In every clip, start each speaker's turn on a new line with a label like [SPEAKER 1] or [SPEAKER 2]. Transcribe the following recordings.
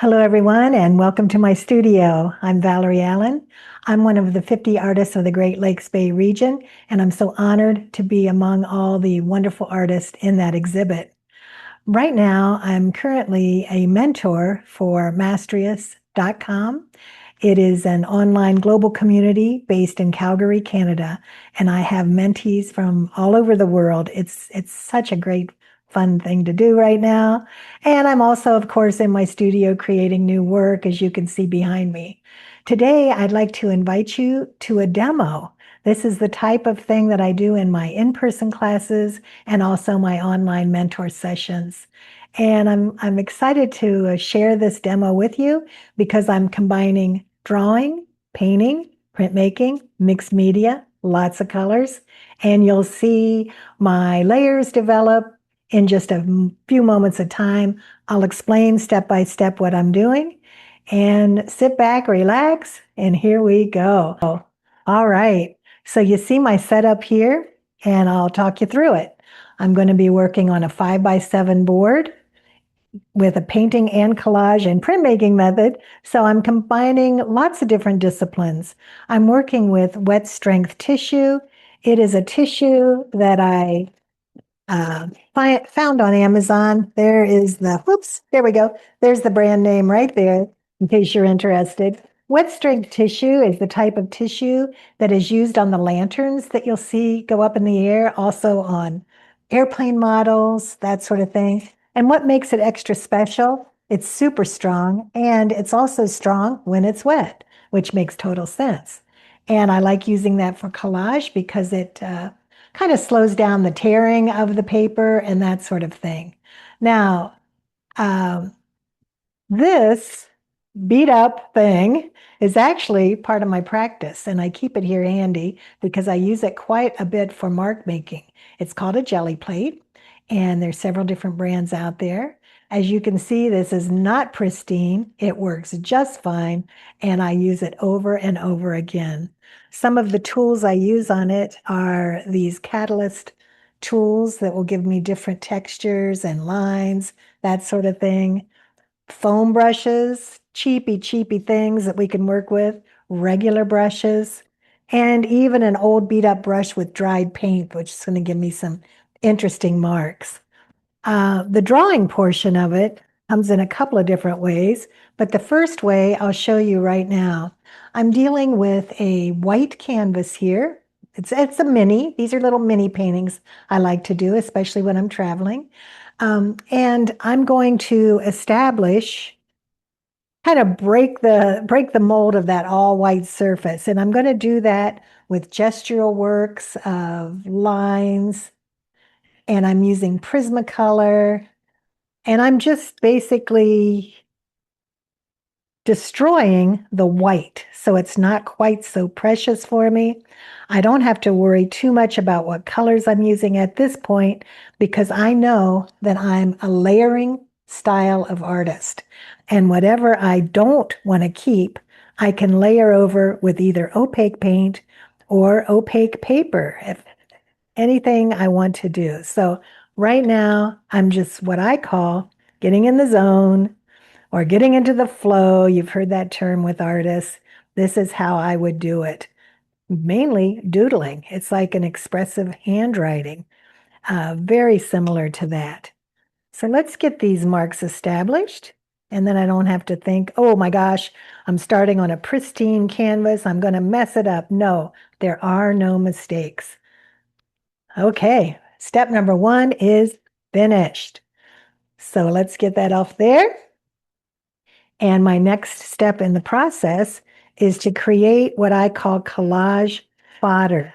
[SPEAKER 1] Hello, everyone, and welcome to my studio. I'm Valerie Allen. I'm one of the 50 artists of the Great Lakes Bay region, and I'm so honored to be among all the wonderful artists in that exhibit. Right now, I'm currently a mentor for Mastrius.com. It is an online global community based in Calgary, Canada, and I have mentees from all over the world. It's such a great fun thing to do right now. And I'm also, of course, in my studio creating new work, as you can see behind me. Today, I'd like to invite you to a demo. This is the type of thing that I do in my in-person classes and also my online mentor sessions. And I'm excited to share this demo with you because I'm combining drawing, painting, printmaking, mixed media, lots of colors, and you'll see my layers develop in just a few moments of time. I'll explain step by step what I'm doing and sit back, relax, and here we go. All right. So you see my setup here, and I'll talk you through it. I'm going to be working on a 5x7 board with a painting and collage and printmaking method. So I'm combining lots of different disciplines. I'm working with wet strength tissue. It is a tissue that I found on Amazon. There we go. There's the brand name right there, in case you're interested. Wet strength tissue is the type of tissue that is used on the lanterns that you'll see go up in the air, also on airplane models, that sort of thing. And what makes it extra special? It's super strong, and it's also strong when it's wet, which makes total sense. And I like using that for collage because it kind of slows down the tearing of the paper and that sort of thing. Now, um, this beat up thing is actually part of my practice, and I keep it here handy because I use it quite a bit for mark making. It's called a jelly plate, and there's several different brands out there. As you can see, this is not pristine. It works just fine, and I use it over and over again. Some of the tools I use on it are these catalyst tools that will give me different textures and lines, that sort of thing. Foam brushes, cheapy things that we can work with, regular brushes, and even an old beat up brush with dried paint, which is going to give me some interesting marks. The drawing portion of it comes in a couple of different ways, but the first way I'll show you right now. I'm dealing with a white canvas here. It's a mini. These are little mini paintings I like to do, especially when I'm traveling. And I'm going to establish, kind of break the mold of that all white surface. And I'm going to do that with gestural works of lines, and I'm using Prismacolor, and I'm just basically destroying the white so it's not quite so precious for me. I don't have to worry too much about what colors I'm using at this point because I know that I'm a layering style of artist. And whatever I don't want to keep, I can layer over with either opaque paint or opaque paper, if anything I want to do. So right now, I'm just what I call getting in the zone or getting into the flow. You've heard that term with artists. This is how I would do it. Mainly doodling. It's like an expressive handwriting, very similar to that. So let's get these marks established. And then I don't have to think, oh my gosh, I'm starting on a pristine canvas. I'm going to mess it up. No, there are no mistakes. Okay, step number one is finished. So let's get that off there. And my next step in the process is to create what I call collage fodder.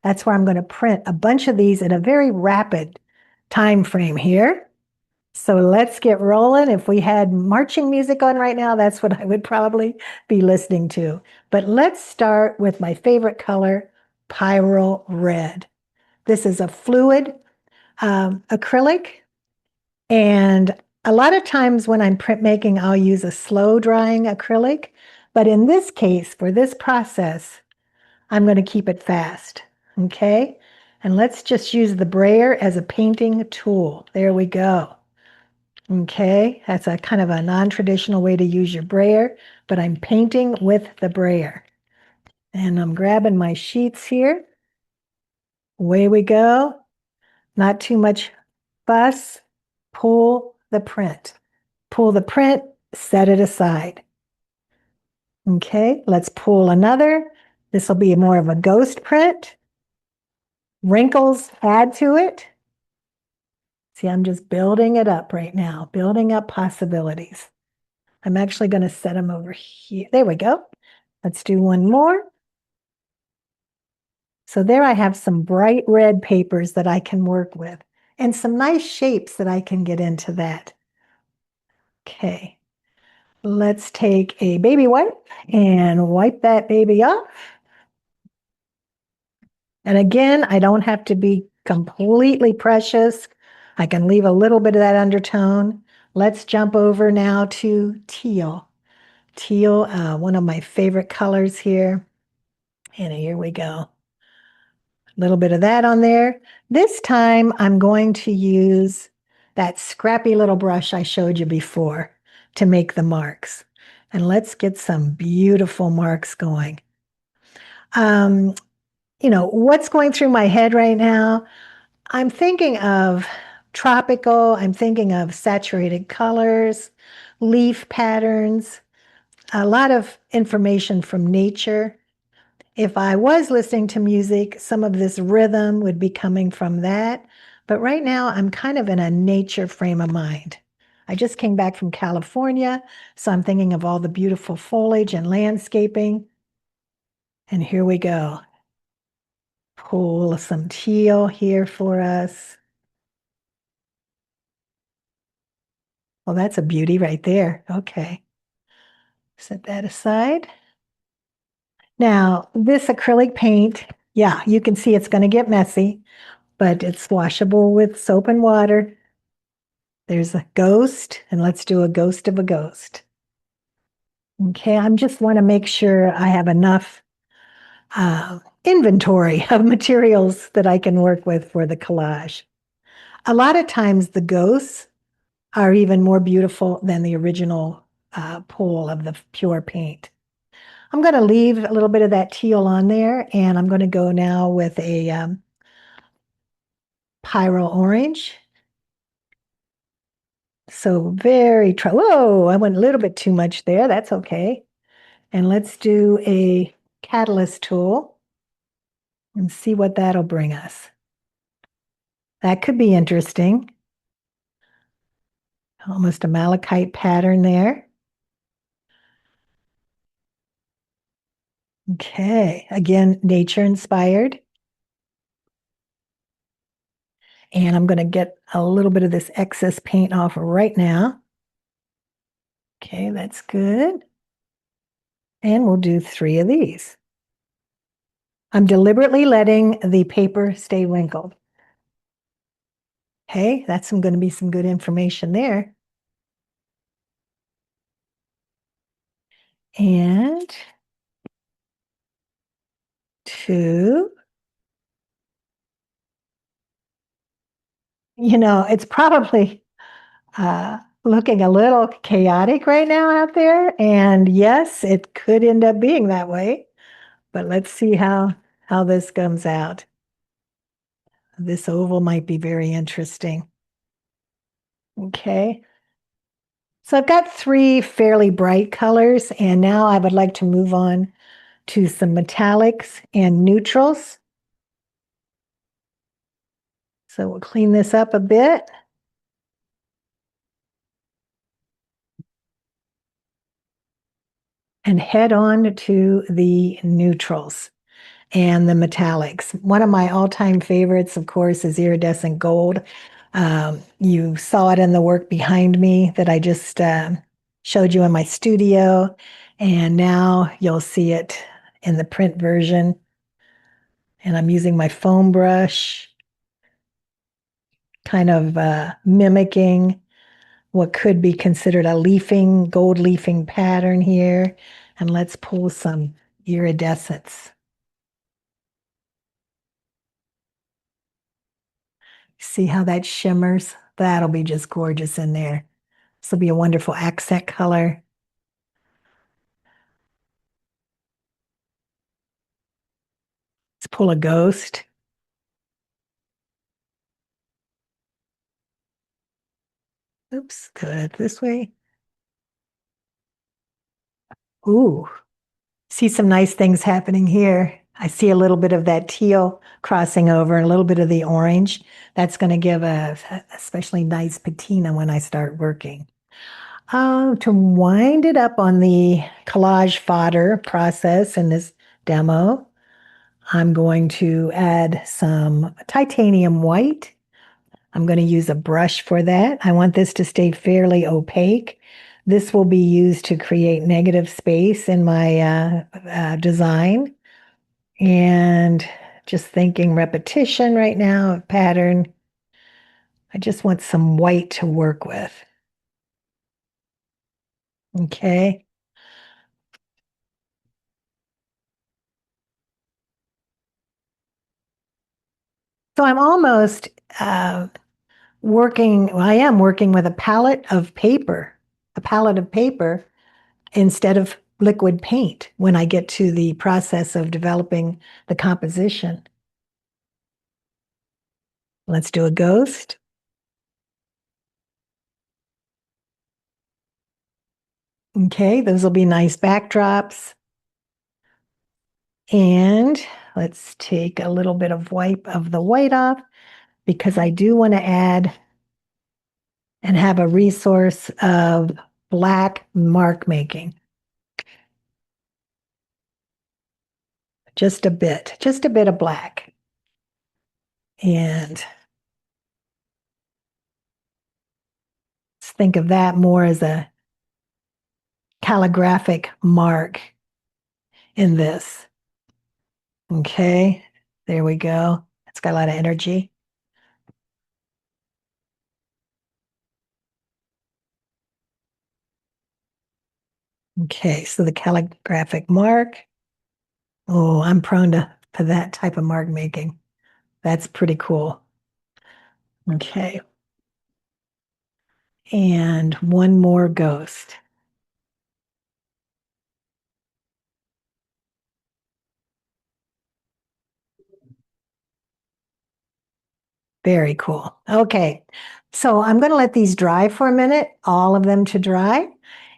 [SPEAKER 1] That's where I'm going to print a bunch of these in a very rapid time frame here. So let's get rolling. If we had marching music on right now, that's what I would probably be listening to. But let's start with my favorite color, Pyrrole Red. This is a fluid acrylic, and a lot of times when I'm printmaking, I'll use a slow drying acrylic. But in this case, for this process, I'm going to keep it fast. Okay. And let's just use the brayer as a painting tool. There we go. Okay, that's a kind of a non-traditional way to use your brayer, but I'm painting with the brayer. And I'm grabbing my sheets here. Away we go. Not too much fuss. Pull the print. Pull the print, set it aside. Okay, let's pull another. This will be more of a ghost print. Wrinkles add to it. See, I'm just building it up right now, building up possibilities. I'm actually going to set them over here. There we go. Let's do one more. So there I have some bright red papers that I can work with and some nice shapes that I can get into that. Okay, let's take a baby wipe and wipe that baby off. And again, I don't have to be completely precious. I can leave a little bit of that undertone. Let's jump over now to teal. Teal, one of my favorite colors here. And here we go. A little bit of that on there. This time I'm going to use that scrappy little brush I showed you before to make the marks. And let's get some beautiful marks going. Um, what's going through my head right now? I'm thinking of tropical, I'm thinking of saturated colors, leaf patterns, a lot of information from nature. If I was listening to music, some of this rhythm would be coming from that. But right now, I'm kind of in a nature frame of mind. I just came back from California, so I'm thinking of all the beautiful foliage and landscaping. And here we go. Pull some teal here for us. Well, that's a beauty right there. Okay. Set that aside. Now, this acrylic paint, yeah, you can see it's going to get messy, but it's washable with soap and water. There's a ghost, and let's do a ghost of a ghost. Okay, I just want to make sure I have enough inventory of materials that I can work with for the collage. A lot of times the ghosts are even more beautiful than the original pool of the pure paint. I'm going to leave a little bit of that teal on there, and I'm going to go now with a pyro orange. So whoa, I went a little bit too much there. That's okay. And let's do a catalyst tool and see what that'll bring us. That could be interesting. Almost a malachite pattern there. Okay, again, nature inspired. And I'm going to get a little bit of this excess paint off right now. Okay, that's good. And we'll do 3 of these. I'm deliberately letting the paper stay wrinkled. Okay, that's going to be some good information there. And 2. It's probably looking a little chaotic right now out there. And yes, it could end up being that way. But let's see how this comes out. This oval might be very interesting. Okay. So I've got 3 fairly bright colors, and now I would like to move on to some metallics and neutrals. So we'll clean this up a bit. And head on to the neutrals and the metallics. One of my all-time favorites, of course, is iridescent gold. You saw it in the work behind me that I just showed you in my studio, and now you'll see it in the print version. And I'm using my foam brush, kind of mimicking what could be considered a gold leafing pattern here. And let's pull some iridescence. See how that shimmers? That'll be just gorgeous in there. This will be a wonderful accent color. Let's pull a ghost. Oops, good. This way. Ooh, see some nice things happening here. I see a little bit of that teal crossing over and a little bit of the orange. That's going to give a especially nice patina when I start working. To wind it up on the collage fodder process in this demo, I'm going to add some titanium white. I'm going to use a brush for that. I want this to stay fairly opaque. This will be used to create negative space in my design. And just thinking repetition right now, pattern. I just want some white to work with. Okay. So I'm almost well, I am working with a palette of paper instead of liquid paint when I get to the process of developing the composition. Let's do a ghost. Okay, those will be nice backdrops. And let's take a little bit of wipe of the white off because I do want to add and have a resource of black mark making. Just a bit of black. And let's think of that more as a calligraphic mark in this. Okay, there we go. It's got a lot of energy. Okay, so the calligraphic mark. Oh, I'm prone to that type of mark making. That's pretty cool. Okay, and one more ghost. Very cool. Okay, so I'm going to let these dry for a minute, all of them to dry,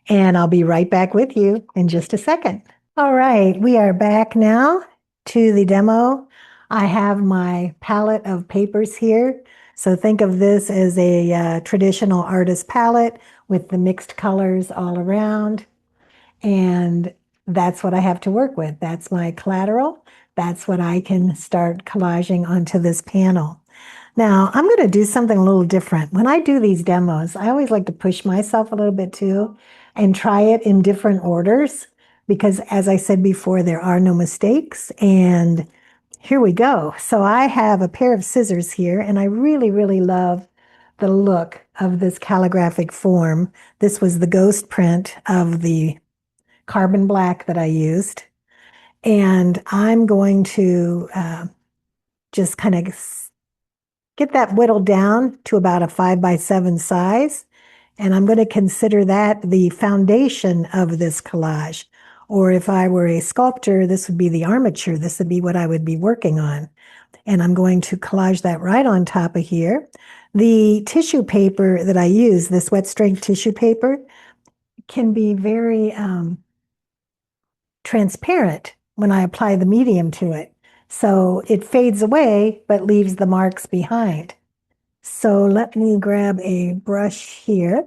[SPEAKER 1] and I'll be right back with you in just a second. All right, we are back now to the demo. I have my palette of papers here. So think of this as a traditional artist palette with the mixed colors all around. And that's what I have to work with. That's my collateral. That's what I can start collaging onto this panel. Now, I'm going to do something a little different. When I do these demos, I always like to push myself a little bit too and try it in different orders because, as I said before, there are no mistakes. And here we go. So I have a pair of scissors here, and I really, really love the look of this calligraphic form. This was the ghost print of the carbon black that I used. And I'm going to just kind of get that whittled down to about a 5x7 size. And I'm going to consider that the foundation of this collage. Or if I were a sculptor, this would be the armature. This would be what I would be working on. And I'm going to collage that right on top of here. The tissue paper that I use, this wet strength tissue paper, can be very transparent when I apply the medium to it. So it fades away, but leaves the marks behind. So let me grab a brush here.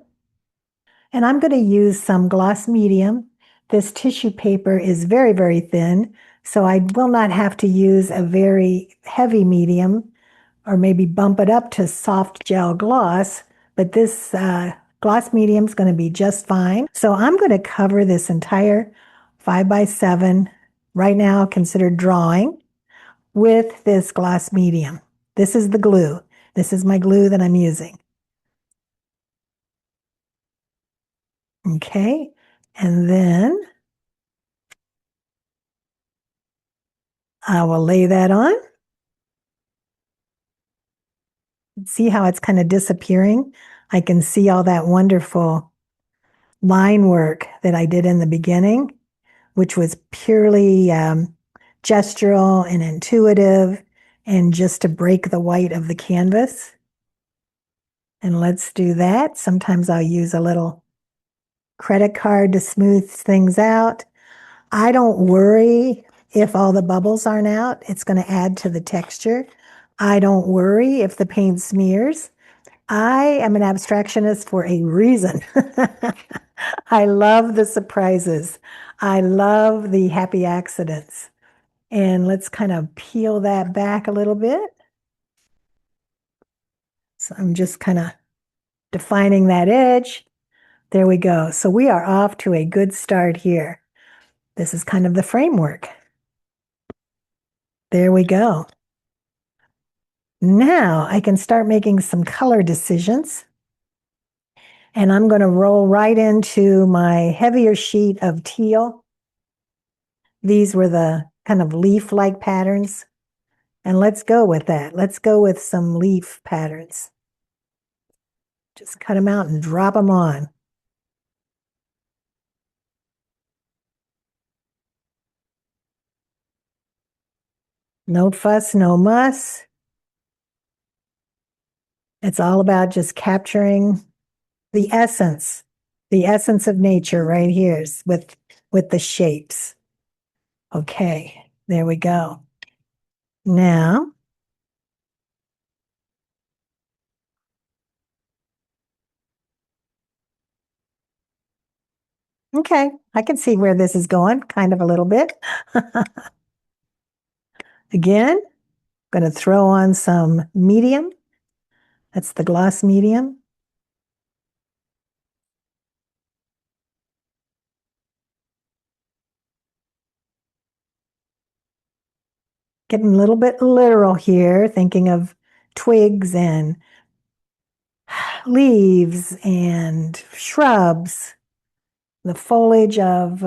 [SPEAKER 1] And I'm going to use some gloss medium. This tissue paper is very, very thin, so I will not have to use a very heavy medium or maybe bump it up to soft gel gloss, but this gloss medium is going to be just fine. So I'm going to cover this entire 5x7, right now considered drawing, with this gloss medium. This is the glue. This is my glue that I'm using. Okay, and then I will lay that on. See how it's kind of disappearing? I can see all that wonderful line work that I did in the beginning, which was purely gestural and intuitive and just to break the white of the canvas. And let's do that. Sometimes I'll use a little credit card to smooth things out. I don't worry if all the bubbles aren't out. It's going to add to the texture. I don't worry if the paint smears. I am an abstractionist for a reason. I love the surprises. I love the happy accidents. And let's kind of peel that back a little bit. So I'm just kind of defining that edge. There we go. So we are off to a good start here. This is kind of the framework. There we go. Now I can start making some color decisions. And I'm going to roll right into my heavier sheet of teal. These were the kind of leaf-like patterns. And let's go with that. Let's go with some leaf patterns. Just cut them out and drop them on. No fuss, no muss. It's all about just capturing the essence of nature right here with the shapes. Okay, there we go. Now, okay, I can see where this is going, kind of a little bit. Again, I'm going to throw on some medium. That's the gloss medium. Getting a little bit literal here, thinking of twigs and leaves and shrubs, the foliage of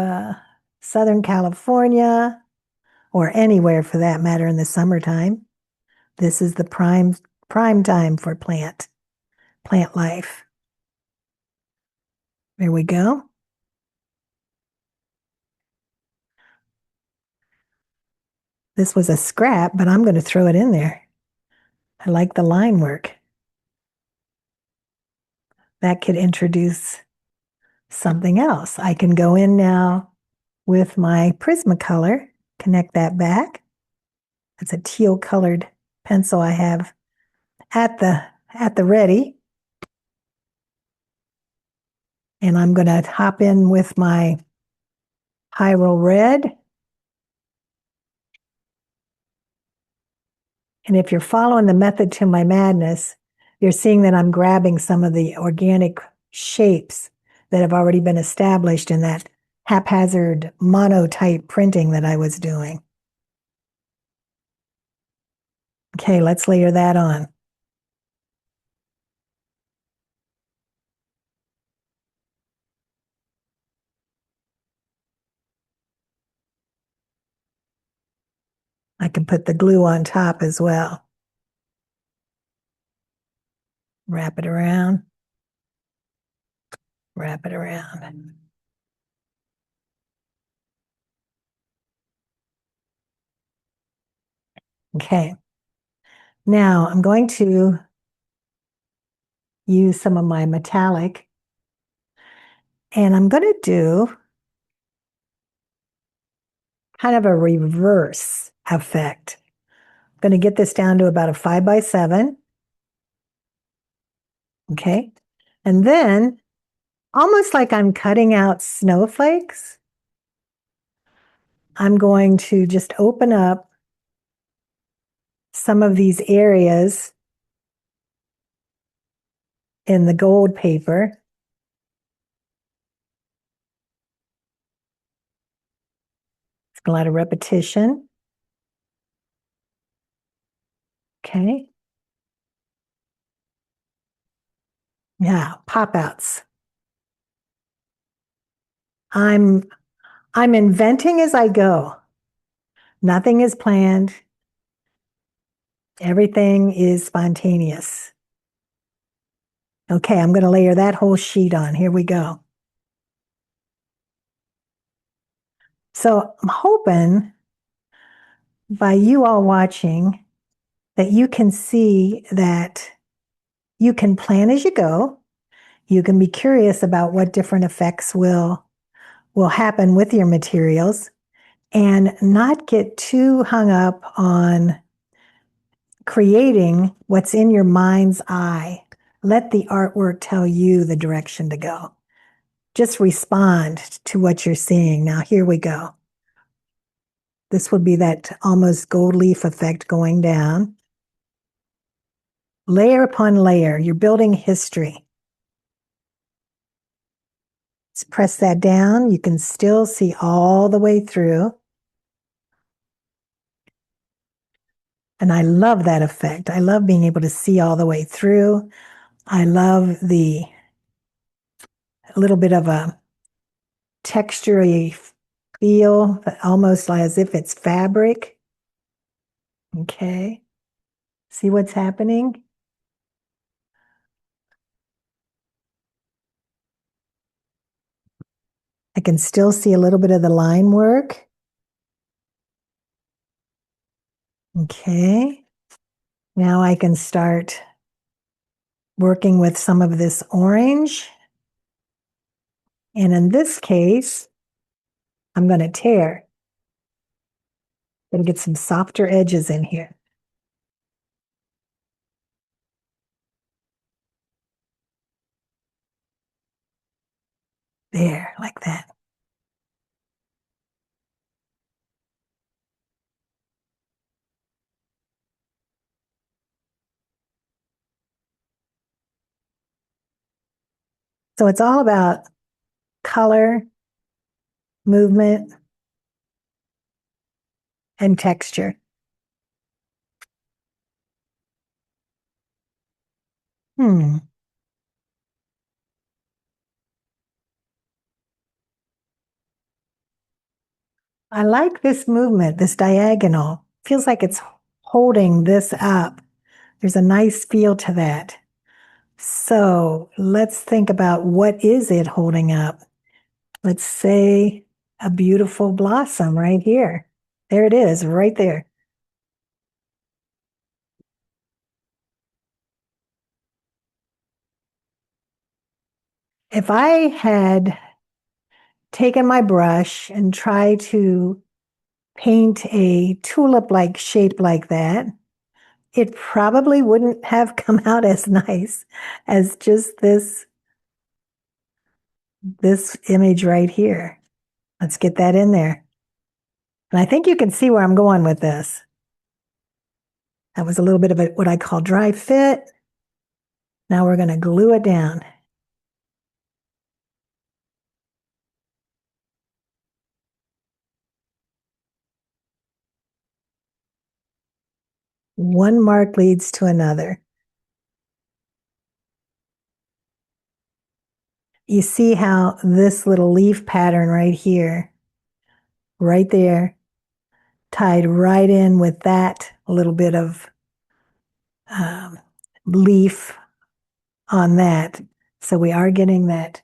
[SPEAKER 1] Southern California, or anywhere for that matter in the summertime. This is the prime time for plant life. There we go. This was a scrap, but I'm going to throw it in there. I like the line work. That could introduce something else. I can go in now with my Prismacolor, connect that back. It's a teal colored pencil I have at the ready. And I'm going to hop in with my Hyrule Red. And if you're following the method to my madness, you're seeing that I'm grabbing some of the organic shapes that have already been established in that haphazard monotype printing that I was doing. Okay, let's layer that on. I can put the glue on top as well. Wrap it around. Wrap it around. Okay. Now I'm going to use some of my metallic, and I'm going to do kind of a reverse effect. I'm going to get this down to about a 5x7. Okay. And then, almost like I'm cutting out snowflakes, I'm going to just open up some of these areas in the gold paper. It's a lot of repetition. Okay. Yeah, pop outs. I'm inventing as I go. Nothing is planned. Everything is spontaneous. Okay, I'm going to layer that whole sheet on. Here we go. So I'm hoping by you all watching that you can see that you can plan as you go. You can be curious about what different effects will happen with your materials and not get too hung up on creating what's in your mind's eye. Let the artwork tell you the direction to go. Just respond to what you're seeing. Now, here we go. This would be that almost gold leaf effect going down. Layer upon layer, you're building history. Let's press that down. You can still see all the way through. And I love that effect. I love being able to see all the way through. I love the little bit of a textury feel, almost as if it's fabric. Okay. See what's happening? I can still see a little bit of the line work. Okay. Now I can start working with some of this orange. And in this case, I'm going to tear. Going to get some softer edges in here. There, like that. So it's all about color, movement, and texture. Hmm. I like this movement, this diagonal. Feels like it's holding this up. There's a nice feel to that. So let's think about what is it holding up? Let's say a beautiful blossom right here. There it is, right there. If I had taken my brush and tried to paint a tulip-like shape like that, it probably wouldn't have come out as nice as just this image right here. Let's get that in there. And I think you can see where I'm going with this. That was a little bit of what I call dry fit. Now we're going to glue it down. One mark leads to another. You see how this little leaf pattern right here, right there, tied right in with that little bit of um, leaf on that. So we are getting that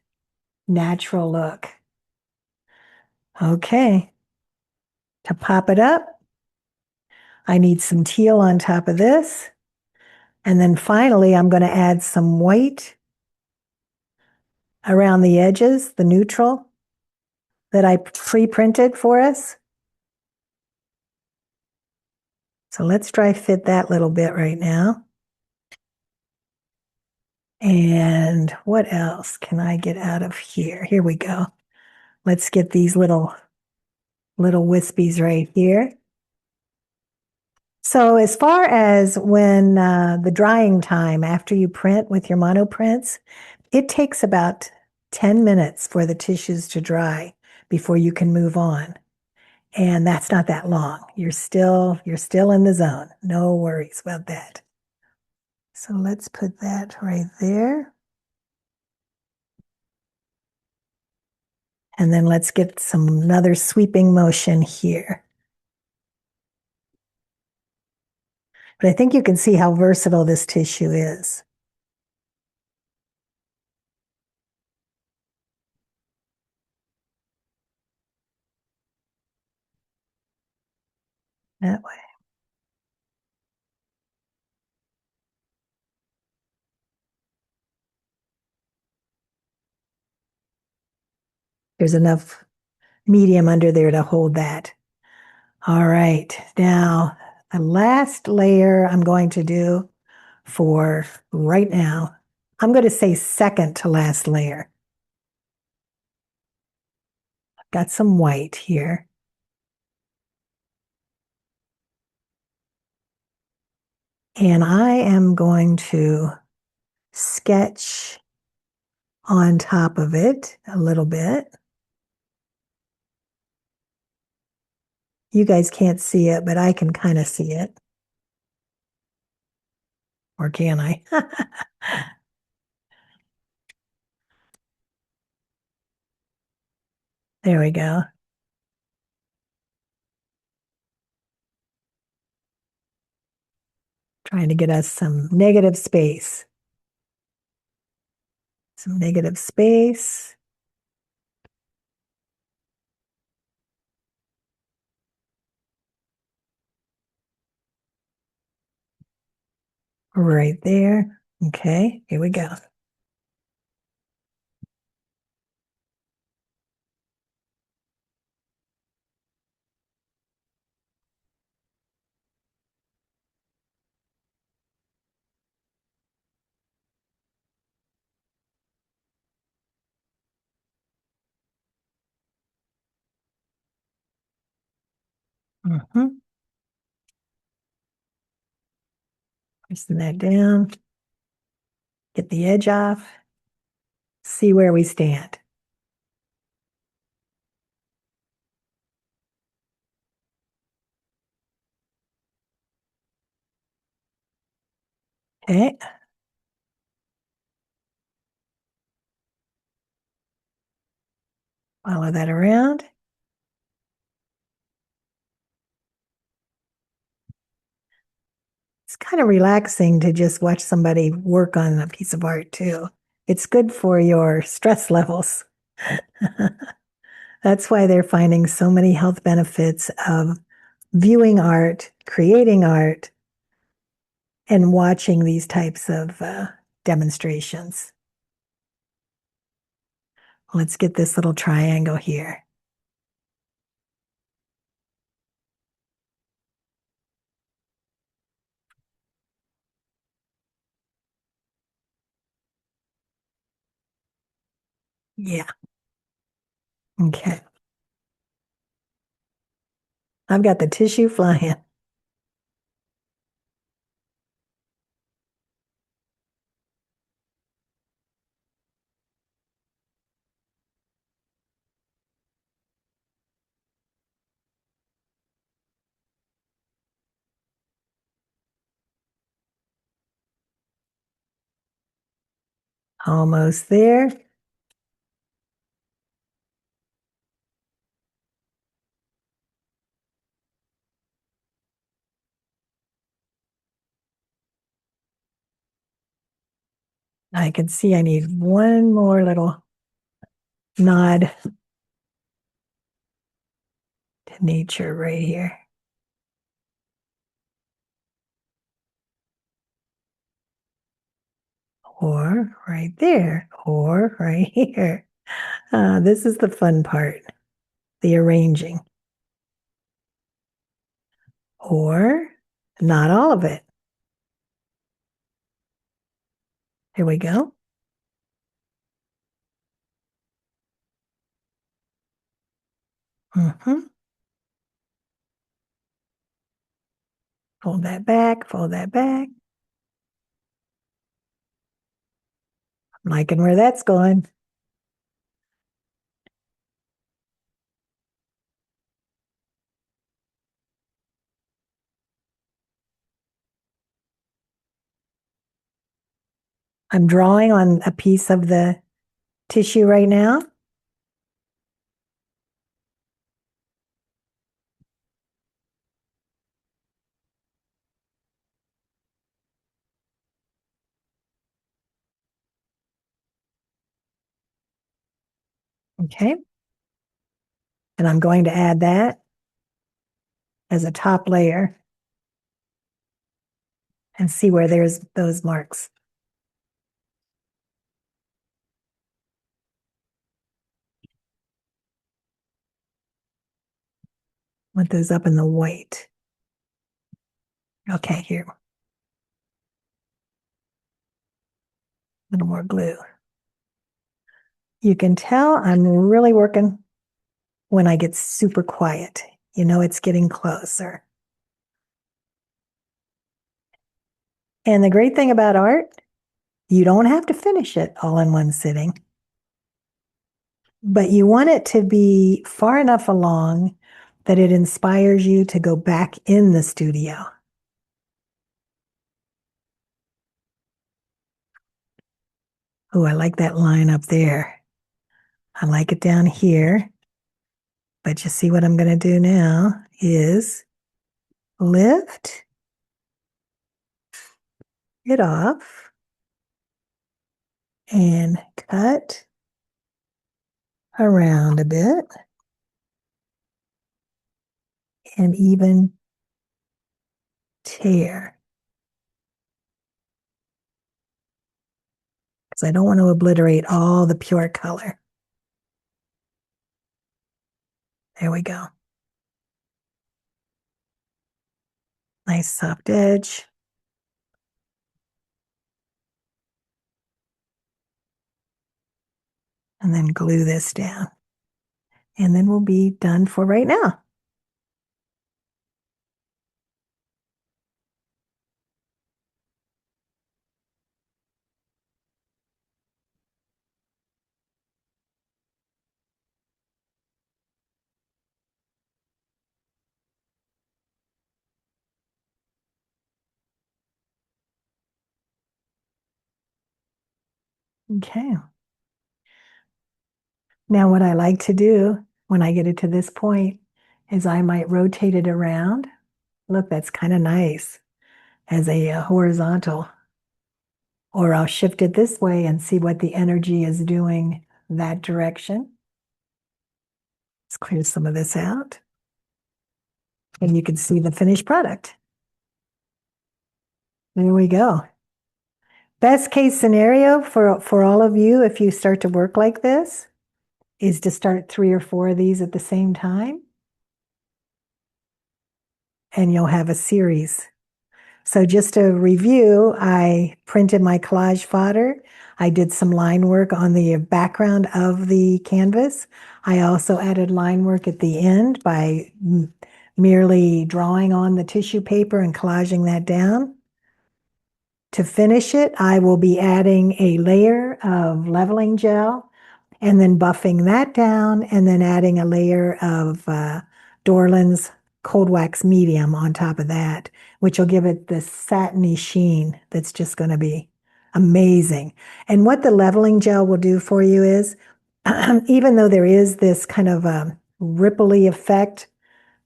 [SPEAKER 1] natural look. Okay. To pop it up, I need some teal on top of this. And then finally, I'm going to add some white around the edges, the neutral that I pre-printed for us. So let's dry fit that little bit right now. And what else can I get out of here? Here we go. Let's get these little wispies right here. So as far as when the drying time after you print with your monoprints, it takes about 10 minutes for the tissues to dry before you can move on. And that's not that long. You're still in the zone. No worries about that. So let's put that right there. And then let's get another sweeping motion here. But I think you can see how versatile this tissue is. That way. There's enough medium under there to hold that. All right. Now, the last layer I'm going to do for right now, I'm going to say second to last layer. I've got some white here. And I am going to sketch on top of it a little bit. You guys can't see it, but I can kind of see it. Or can I? There we go. Trying to get us some negative space. Some negative space. Right there. Okay, here we go. Mm-hmm. Pressing that down. Get the edge off. See where we stand. Okay. Follow that around. It's kind of relaxing to just watch somebody work on a piece of art too. It's good for your stress levels. That's why they're finding so many health benefits of viewing art, creating art, and watching these types of demonstrations. Let's get this little triangle here. Yeah. Okay. I've got the tissue flying. Almost there. I can see I need one more little nod to nature right here. Or right there, or right here. This is the fun part, the arranging. Or not all of it. Here we go. Mm-hmm. Fold that back, fold that back. I'm liking where that's going. I'm drawing on a piece of the tissue right now. Okay. And I'm going to add that. as a top layer and see where there's those marks. Want those up in the white. Okay, here. A little more glue. You can tell I'm really working when I get super quiet. You know, it's getting closer. And the great thing about art, you don't have to finish it all in one sitting, but you want it to be far enough along that it inspires you to go back in the studio. Oh, I like that line up there. I like it down here. But you see what I'm going to do now is lift it off and cut around a bit and even tear. Because I don't want to obliterate all the pure color. There we go. Nice soft edge. And then glue this down. And then we'll be done for right now. Okay. Now what I like to do when I get it to this point is I might rotate it around. Look, that's kind of nice as a horizontal. Or I'll shift it this way and see what the energy is doing that direction. Let's clear some of this out. And you can see the finished product. There we go. Best case scenario for all of you, if you start to work like this, is to start 3 or 4 of these at the same time. And you'll have a series. So just to review, I printed my collage fodder. I did some line work on the background of the canvas. I also added line work at the end by merely drawing on the tissue paper and collaging that down. To finish it, I will be adding a layer of leveling gel and then buffing that down and then adding a layer of Dorland's cold wax medium on top of that, which will give it this satiny sheen that's just going to be amazing. And what the leveling gel will do for you is, even though there is this kind of ripply effect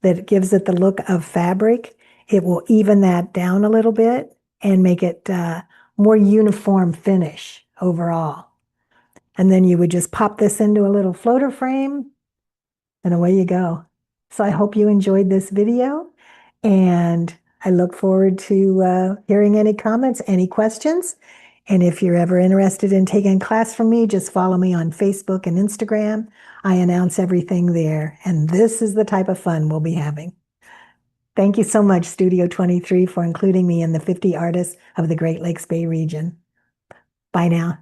[SPEAKER 1] that gives it the look of fabric, it will even that down a little bit and make it more uniform finish overall. And then you would just pop this into a little floater frame and away you go. So I hope you enjoyed this video and I look forward to hearing any comments, any questions. And if you're ever interested in taking a class from me, just follow me on Facebook and Instagram. I announce everything there. And this is the type of fun we'll be having. Thank you so much, Studio 23, for including me in the 50 artists of the Great Lakes Bay region. Bye now.